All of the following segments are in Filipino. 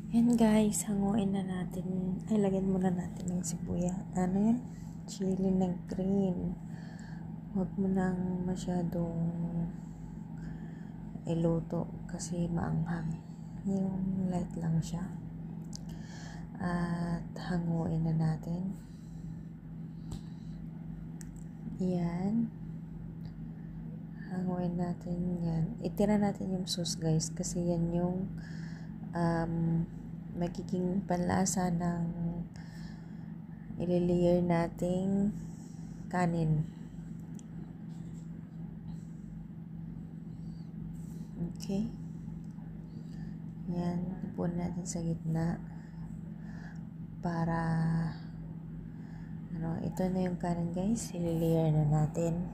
Yan guys, hanguin na natin. Ay, lagyan muna natin ng sibuyas. Ano yan? Chili na green. Huwag mo nang masyadong iluto kasi maanghang. Yung light lang siya. At hanguin na natin. Yan. Hanguin natin yan. Itira natin yung sauce guys kasi yan yung magiging panlasa ng ililiyer nating kanin. Okay. Yan. Ipunin natin sa gitna para ito na yung kanin guys. Ililiyer na natin.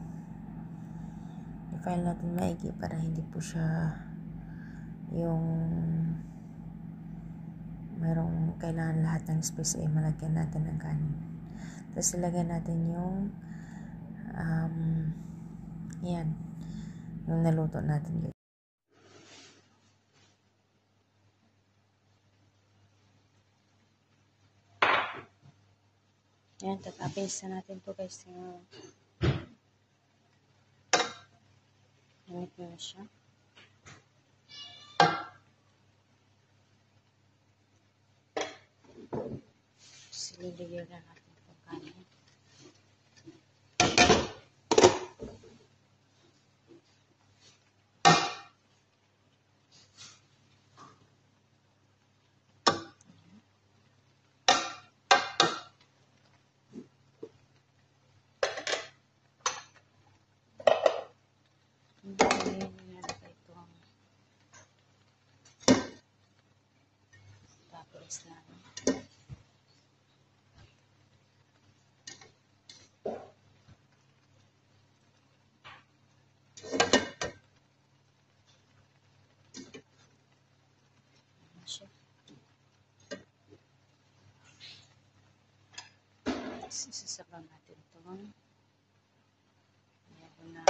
I-file natin maigi para hindi po siya yung merong kailangan lahat ng space ay malagyan natin ng kanin. Tapos ilagay natin yung yan yung naluto natin. Yan, tatapis na natin to guys. Init na siya. Sililiger na natin itong kanin. Tapos na. Isasabaw natin ito. Meron na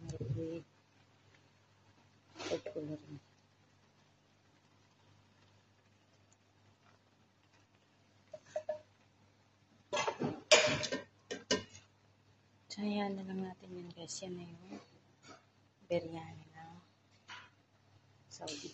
liquid food coloring. So, ayan na lang natin yan guys. Yan na yung biryani na Saudi.